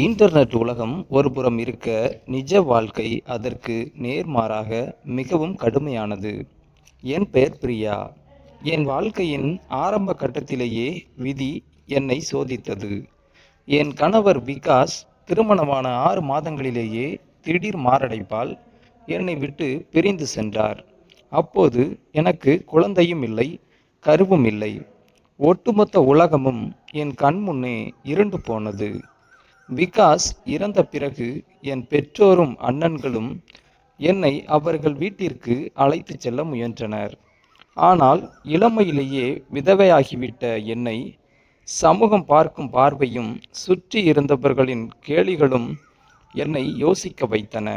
Internet உலகம் ஒருபுறம் இருக்க, நிஜ வாழ்க்கை அதற்கு நேர்மாறாக மிகவும் கடுமையானது. என் பெயர் பிரியா. என் வாழ்க்கையின் ஆரம்ப கட்டத்திலேயே விதி என்னை சோதித்தது. என் கணவர் விகாஸ் திருமணமான 6 மாதங்களிலேயே திடீர் மாரடைப்பால் என்னை விட்டு பிரிந்து சென்றார். அப்போது எனக்கு குழந்தையும் இல்லை, கருவும் இல்லை. ஒட்டுமொத்த உலகமும் என் கண்முன்னே இருண்டு போனது. விகாஸ் இறந்த பிறகு என் பெற்றோரும் அண்ணன்களும் என்னை அவர்கள் வீட்டிற்கு அழைத்துச் செல்ல முயன்றனர். ஆனால் இளமையிலேயே விதவையாகிவிட்ட என்னை சமூகம் பார்க்கும் பார்வையும் சுற்றி இருந்தவர்களின் கேலிகளும் என்னை யோசிக்க வைத்தன.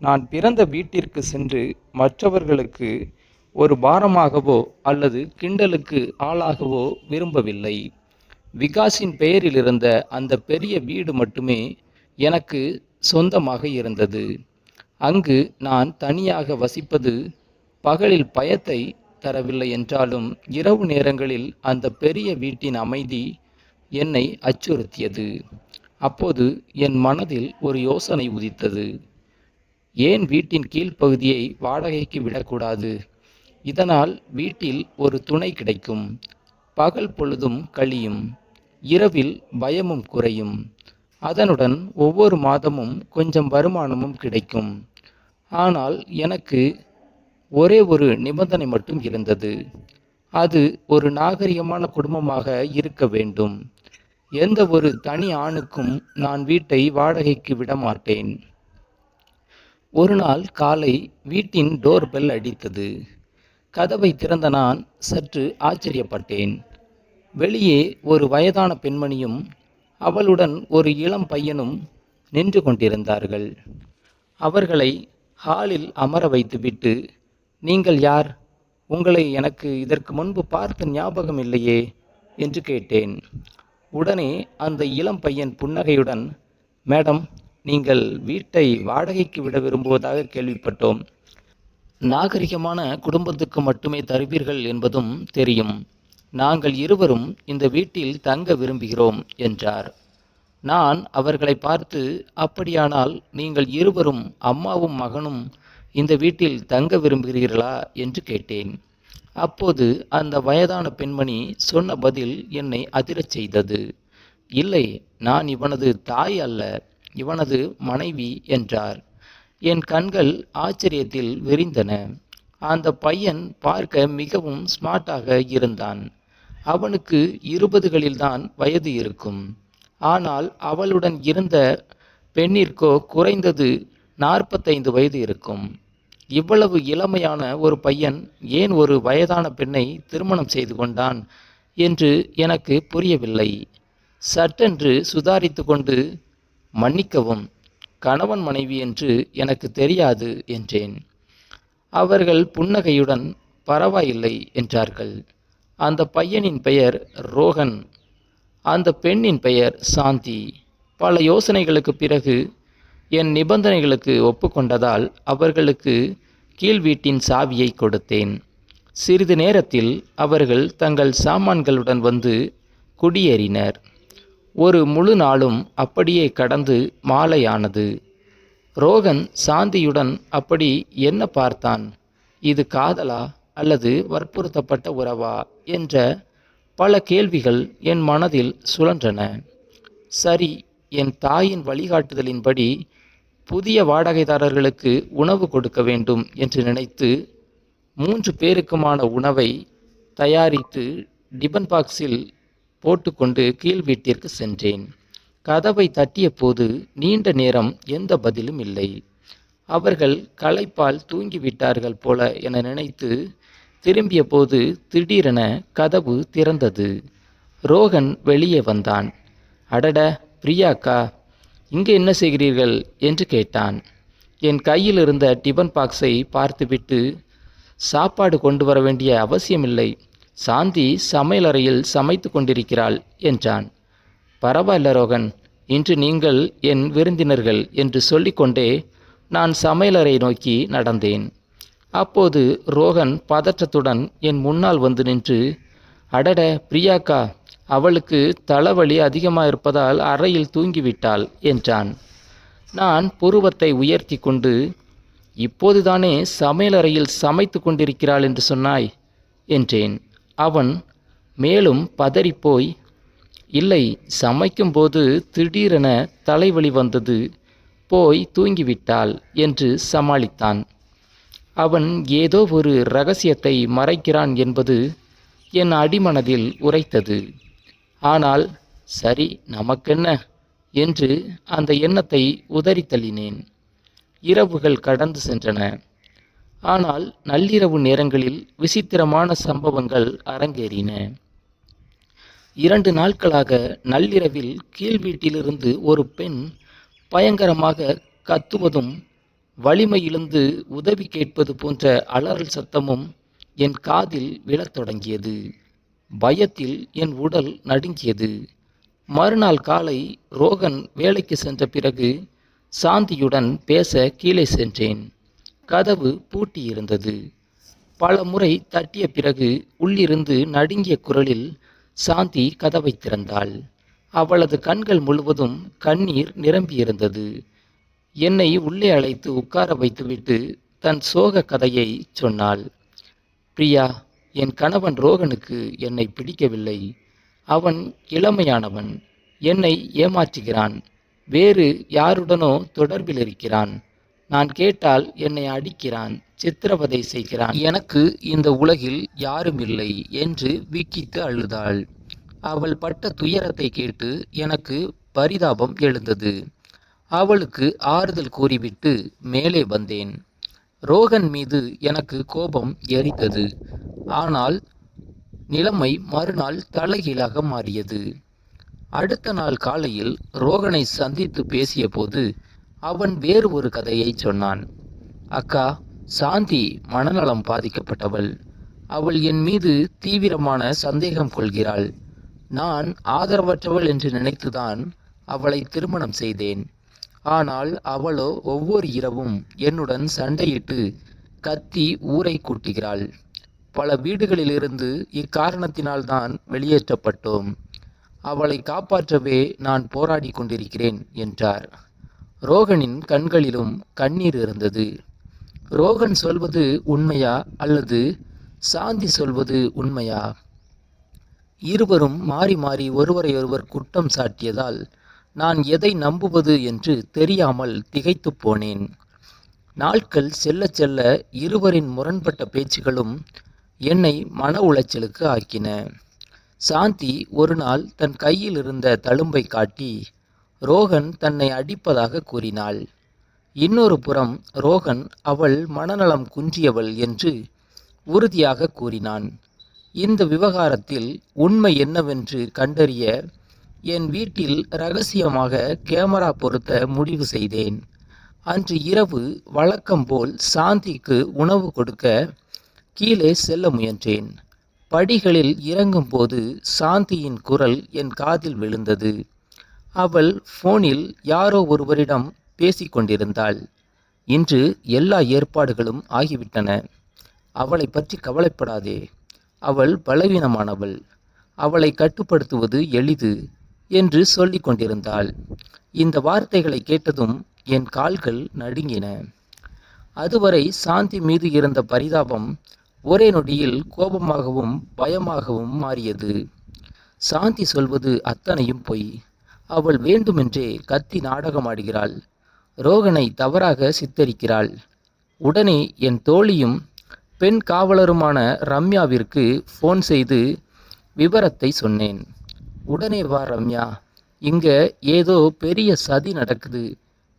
நான் பிறந்த வீட்டிற்கு சென்று மற்றவர்களுக்கு ஒரு பாரமாகவோ அல்லது கிண்டலுக்கு ஆளாகவோ விரும்பவில்லை. விகாஸின் பெயரில் இருந்த அந்த பெரிய வீடு மட்டுமே எனக்கு சொந்தமாக இருந்தது. அங்கு நான் தனியாக வசிப்பது பகலில் பயத்தை தரவில்லை என்றாலும் இரவு நேரங்களில் அந்த பெரிய வீட்டின் அமைதி என்னை அச்சுறுத்தியது. அப்போது என் மனதில் ஒரு யோசனை உதித்தது. ஏன் வீட்டின் கீழ்ப்பகுதியை வாடகைக்கு விடக்கூடாது? இதனால் வீட்டில் ஒரு துணை கிடைக்கும். பகல் பொழுதும் கழியும், இரவில் பயமும் குறையும். அதனுடன் ஒவ்வொரு மாதமும் கொஞ்சம் வருமானமும் கிடைக்கும். ஆனால் எனக்கு ஒரே ஒரு நிபந்தனை மட்டும் இருந்தது. அது ஒரு நாகரிகமான குடும்பமாக இருக்க வேண்டும். எந்த ஒரு தனி ஆணுக்கும் நான் வீட்டை வாடகைக்கு விட மாட்டேன். ஒரு நாள் காலை வீட்டின் டோர் பெல் அடித்தது. கதவை திறந்த நான் சற்று ஆச்சரியப்பட்டேன். வெளியே ஒரு வயதான பெண்மணியும் அவளுடன் ஒரு இளம் பையனும் நின்று கொண்டிருந்தார்கள். அவர்களை ஹாலில் அமர வைத்துவிட்டு, நீங்கள் யார்? உங்களை எனக்கு இதற்கு முன்பு பார்த்த ஞாபகம் இல்லையே என்று கேட்டேன். உடனே அந்த இளம் பையன் புன்னகையுடன், மேடம், நீங்கள் வீட்டை வாடகைக்கு விட விரும்புவதாக கேள்விப்பட்டோம். நாகரிகமான குடும்பத்துக்கு மட்டுமே தருவீர்கள் என்பதும் தெரியும். நாங்கள் இருவரும் இந்த வீட்டில் தங்க விரும்புகிறோம் என்றார். நான் அவர்களை பார்த்து, அப்படியானால் நீங்கள் இருவரும் அம்மாவும் மகனும் இந்த வீட்டில் தங்க விரும்புகிறீர்களா என்று கேட்டேன். அப்போது அந்த வயதான பெண்மணி சொன்ன பதில் என்னை அதிரச் செய்தது. இல்லை, நான் இவனது தாய் அல்ல, இவனது மனைவி என்றார். என் கண்கள் ஆச்சரியத்தில் விரிந்தன. அந்த பையன் பார்க்க மிகவும் ஸ்மார்ட்டாக இருந்தான். அவனுக்கு 20களில்தான் வயது இருக்கும். ஆனால் அவளுடன் இருந்த பெண்ணிற்கோ குறைந்தது 45 வயது இருக்கும். இவ்வளவு இளமையான ஒரு பையன் ஏன் ஒரு வயதான பெண்ணை திருமணம் செய்து கொண்டான் என்று எனக்கு புரியவில்லை. சட்டென்று சுதாரித்து கொண்டு, மன்னிக்கவும், கணவன் மனைவி என்று எனக்கு தெரியாது என்றேன். அவர்கள் புன்னகையுடன் பரவாயில்லை என்றார்கள். அந்த பையனின் பெயர் ரோஹன், அந்த பெண்ணின் பெயர் சாந்தி. பல யோசனைகளுக்கு பிறகு என் நிபந்தனைகளுக்கு ஒப்புக்கொண்டதால் அவர்களுக்கு கீழ் வீட்டின் சாவியை கொடுத்தேன். சிறிது நேரத்தில் அவர்கள் தங்கள் சாமான்களுடன் வந்து குடியேறினர். ஒரு முழு நாளும் அப்படியே கடந்து மாலையானது. ரோகன் சாந்தியுடன் அப்படி என்ன பார்த்தான்? இது காதலா அல்லது வற்புறுத்தப்பட்ட உறவா என்ற பல கேள்விகள் என் மனதில் சுழன்றன. சரி, என் தாயின் வழிகாட்டுதலின்படி புதிய வாடகைதாரர்களுக்கு உணவு கொடுக்க வேண்டும் என்று நினைத்து 3 பேருக்குமான உணவை தயாரித்து டிபன் பாக்ஸில் போட்டுக்கொண்டு கீழ் வீட்டிற்கு சென்றேன். கதவை தட்டிய போது நீண்ட நேரம் எந்த பதிலும் இல்லை. அவர்கள் களைப்பால் தூங்கிவிட்டார்கள் போல என நினைத்து திரும்பிய போது திடீரென கதவு திறந்தது. ரோகன் வெளியே வந்தான். அடட, பிரியாக்கா, இங்கே என்ன செய்கிறீர்கள் என்று கேட்டான். என் கையில் இருந்த டிபன் பாக்ஸை பார்த்துவிட்டு, சாப்பாடு கொண்டு வர வேண்டிய அவசியமில்லை, சாந்தி சமையலறையில் சமைத்து கொண்டிருக்கிறாள் என்றான். பரவாயில்ல ரோகன், இன்று நீங்கள் என் விருந்தினர்கள் என்று சொல்லிக்கொண்டே நான் சமையலறை நோக்கி நடந்தேன். அப்போது ரோகன் பதற்றத்துடன் என் முன்னால் வந்து நின்று, அடட பிரியாக்கா, அவளுக்கு தலைவலி அதிகமாக இருப்பதால் அறையில் தூங்கிவிட்டாள் என்றான். நான் புருவத்தை உயர்த்தி கொண்டு, இப்போதுதானே சமையலறையில் சமைத்து கொண்டிருக்கிறாள் என்று சொன்னாய் என்றேன். அவன் மேலும் பதறிப்போய், இல்லை, சமைக்கும்போது திடீரென தலைவலி வந்தது, போய் தூங்கிவிட்டாள் என்று சமாளித்தான். அவன் ஏதோ ஒரு இரகசியத்தை மறைக்கிறான் என்பது என் அடிமனதில் உரைத்தது. ஆனால் சரி, நமக்கென்ன என்று அந்த எண்ணத்தை உதறி தள்ளினேன். இரவுகள் கடந்து சென்றன. ஆனால் நள்ளிரவு நேரங்களில் விசித்திரமான சம்பவங்கள் அரங்கேறின. 2 நாட்களாக நள்ளிரவில் கீழ் வீட்டிலிருந்து ஒரு பெண் பயங்கரமாக கத்துவதும் வலிமையிழந்து உதவி கேட்பது போன்ற அலறல் சத்தமும் என் காதில் விழத் தொடங்கியது. பயத்தில் என் உடல் நடுங்கியது. மறுநாள் காலை ரோகன் வேலைக்கு சென்ற பிறகு சாந்தியுடன் பேச கீழே சென்றேன். கதவு பூட்டியிருந்தது. பல முறை தட்டிய பிறகு உள்ளிருந்து நடுங்கிய குரலில் சாந்தி கதவை திறந்தாள். அவளது கண்கள் முழுவதும் கண்ணீர் நிரம்பியிருந்தது. என்னை உள்ளே அழைத்து உட்கார வைத்துவிட்டு தன் சோக கதையை சொன்னாள். பிரியா, என் கணவன் ரோகனுக்கு என்னை பிடிக்கவில்லை. அவன் இளமையானவன், என்னை ஏமாற்றுகிறான், வேறு யாருடனோ தொடர்பில் இருக்கிறான். நான் கேட்டால் என்னை அடிக்கிறான், சித்திரவதை செய்கிறான். எனக்கு இந்த உலகில் யாரும் இல்லை என்று விக்கித்து அழுதாள். அவள் பட்ட துயரத்தை கேட்டு எனக்கு பரிதாபம் எழுந்தது. அவளுக்கு ஆறுதல் கூறிவிட்டு மேலே வந்தேன். ரோகன் மீது எனக்கு கோபம் எரித்தது. ஆனால் நிலைமை மறுநாள் தலைகீழாக மாறியது. அடுத்த நாள் காலையில் ரோகனை சந்தித்து பேசிய போது அவன் வேறு ஒரு கதையை சொன்னான். அக்கா, சாந்தி மனநலம் பாதிக்கப்பட்டவள். அவள் என் மீது தீவிரமான சந்தேகம் கொள்கிறாள். நான் ஆதரவற்றவள் என்று நினைத்துதான் அவளை திருமணம் செய்தேன். ஆனால் அவளோ ஒவ்வொரு இரவும் என்னுடன் சண்டையிட்டு கத்தி ஊரை கூட்டுகிறாள். பல வீடுகளிலிருந்து இக்காரணத்தினால்தான் வெளியேற்றப்பட்டோம். அவளை காப்பாற்றவே நான் போராடி கொண்டிருக்கிறேன் என்றார். ரோகனின் கண்களிலும் கண்ணீர் இருந்தது. ரோகன் சொல்வது உண்மையா அல்லது சாந்தி சொல்வது உண்மையா? இருவரும் மாறி மாறி ஒருவரையொருவர் குற்றம் சாட்டியதால் நான் எதை நம்புவது என்று தெரியாமல் திகைத்து போனேன். நாட்கள் செல்ல செல்ல இருவரின் முரண்பட்ட பேச்சுகளும் என்னை மன உளைச்சலுக்கு ஆக்கின. சாந்தி ஒரு நாள் தன் கையில் இருந்த தழும்பை காட்டி ரோகன் தன்னை அடிப்பதாக கூறினாள். இன்னொரு புறம் ரோகன் அவள் மனநலம் குன்றியவள் என்று உறுதியாக கூறினான். இந்த விவகாரத்தில் உண்மை என்னவென்று கண்டறிய என் வீட்டில் இரகசியமாக கேமரா பொருத்த முடிவு செய்தேன். அன்று இரவு வழக்கம்போல் சாந்திக்கு உணவு கொடுக்க கீழே செல்ல முயன்றேன். படிகளில் இறங்கும்போது சாந்தியின் குரல் என் காதில் விழுந்தது. அவள் போனில் யாரோ ஒருவரிடம் பேசிக்கொண்டிருந்தாள். இன்று எல்லா ஏற்பாடுகளும் ஆகிவிட்டன. அவளை பற்றி கவலைப்படாதே. அவள் பலவீனமானவள். அவளை கட்டுப்படுத்துவது எளிது என்று சொல்லிக் கொண்டிருந்தாள். இந்த வார்த்தைகளை கேட்டதும் என் கால்கள் நடுங்கின. அதுவரை சாந்தி மீது இருந்த பரிதாபம் ஒரே நொடியில் கோபமாகவும் பயமாகவும் மாறியது. சாந்தி சொல்வது அத்தனையும் பொய். அவள் வேண்டுமென்றே கத்தி நாடகமாடுகிறாள். ரோகனை தவறாக சித்தரிக்கிறாள். உடனே என் தோழியும் பெண் காவலருமான ரம்யாவிற்கு ஃபோன் செய்து விவரத்தை சொன்னேன். உடனே வா ரம்யா, இங்க ஏதோ பெரிய சதி நடக்குது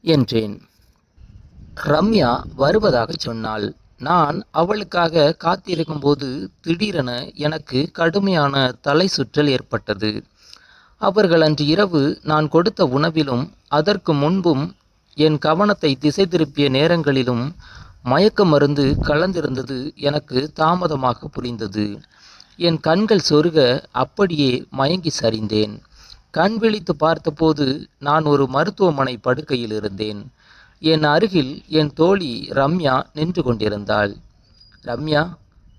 என்றேன். ரம்யா வருவதாக சொன்னாள். நான் அவளுக்காக காத்திருக்கும்போது திடீரென எனக்கு கடுமையான தலை சுற்றல் ஏற்பட்டது. அவர்கள் அன்று இரவு நான் கொடுத்த உணவிலும் அதற்கு முன்பும் என் கவனத்தை திசை திருப்பிய நேரங்களிலும் மயக்க மருந்து கலந்திருந்தது எனக்கு தாமதமாக புரிந்தது. என் கண்கள் சொருக அப்படியே மயங்கி சரிந்தேன். கண் விழித்து பார்த்தபோது நான் ஒரு மருத்துவமனை படுக்கையில் இருந்தேன். என் அருகில் என் தோழி ரம்யா நின்று கொண்டிருந்தாள். ரம்யா,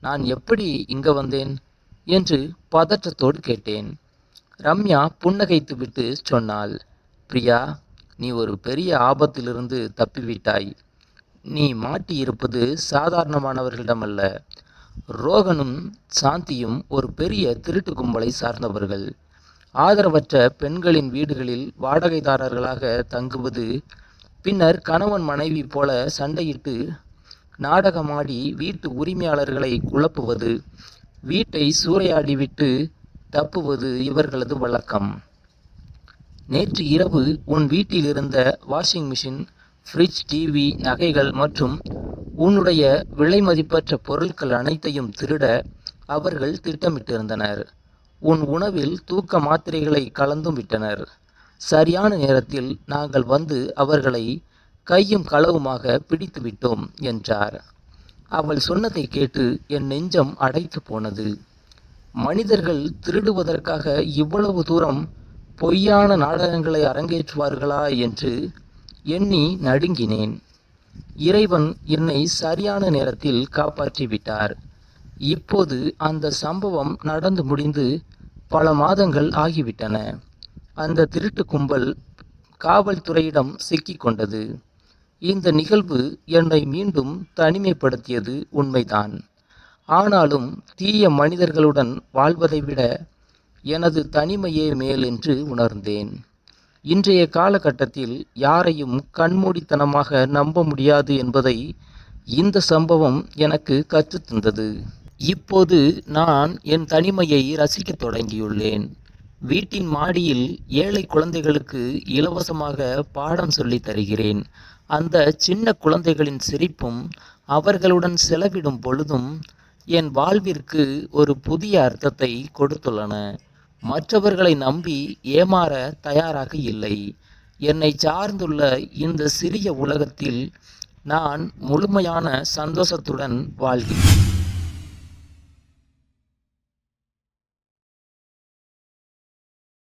நான் எப்படி இங்கே வந்தேன் என்று பதற்றத்தோடு கேட்டேன். ரம்யா புன்னகைத்துவிட்டு சொன்னாள், பிரியா, நீ ஒரு பெரிய ஆபத்திலிருந்து தப்பிவிட்டாய். நீ மாட்டியிருப்பது சாதாரணமானவர்களிடமல்ல. ரோகனும் சாந்தியும் ஒரு பெரிய திருட்டு கும்பலை சார்ந்தவர்கள். ஆதரவற்ற பெண்களின் வீடுகளில் வாடகைதாரர்களாக தங்குவது, பின்னர் கணவன் மனைவி போல சண்டையிட்டு நாடகமாடி வீட்டு உரிமையாளர்களை குழப்புவது, வீட்டை சூறையாடிவிட்டு தப்புவது இவர்களது வழக்கம். நேற்று இரவு உன் வீட்டில் இருந்த வாஷிங் மிஷின், ஃப்ரிட்ஜ், டிவி, நகைகள் மற்றும் உன்னுடைய விலைமதிப்பற்ற பொருட்கள் அனைத்தையும் திருட அவர்கள் திட்டமிட்டிருந்தனர். உன் உணவில் தூக்க மாத்திரைகளை கலந்தும் விட்டனர். சரியான நேரத்தில் நாங்கள் வந்து அவர்களை கையும் களவுமாக பிடித்து விட்டோம் என்றார். அவள் சொன்னதை கேட்டு என் நெஞ்சம் அடைத்து போனது. மனிதர்கள் திருடுவதற்காக இவ்வளவு தூரம் பொய்யான நாடகங்களை அரங்கேற்றுவார்களா என்று எண்ணி நடுங்கினேன். இறைவன் என்னை சரியான நேரத்தில் காப்பாற்றி விட்டார். இப்போது அந்த சம்பவம் நடந்து முடிந்து பல மாதங்கள் ஆகிவிட்டன. அந்த திருட்டு கும்பல் காவல்துறையிடம் சிக்கிக்கொண்டது. இந்த நிகழ்வு என்னை மீண்டும் தனிமைப்படுத்தியது உண்மைதான். ஆனாலும் தீய மனிதர்களுடன் வாழ்வதை விட எனது தனிமையே மேல் என்று உணர்ந்தேன். இன்றைய காலகட்டத்தில் யாரையும் கண்மூடித்தனமாக நம்ப முடியாது என்பதை இந்த சம்பவம் எனக்கு கற்றுத்தந்தது. இப்போது நான் என் தனிமையை ரசிக்கத் தொடங்கியுள்ளேன். வீட்டின் மாடியில் ஏழை குழந்தைகளுக்கு இலவசமாக பாடம் சொல்லித் தருகிறேன். அந்த சின்ன குழந்தைகளின் சிரிப்பும் அவர்களுடன் செலவிடும் பொழுதும் என் வாழ்விற்கு ஒரு புதிய அர்த்தத்தை கொடுத்துள்ளன. மற்றவர்களை நம்பி ஏமாற தயாராக இல்லை. என்னை சார்ந்துள்ள இந்த சிறிய உலகத்தில் நான் முழுமையான சந்தோஷத்துடன் வாழ்கிறேன்.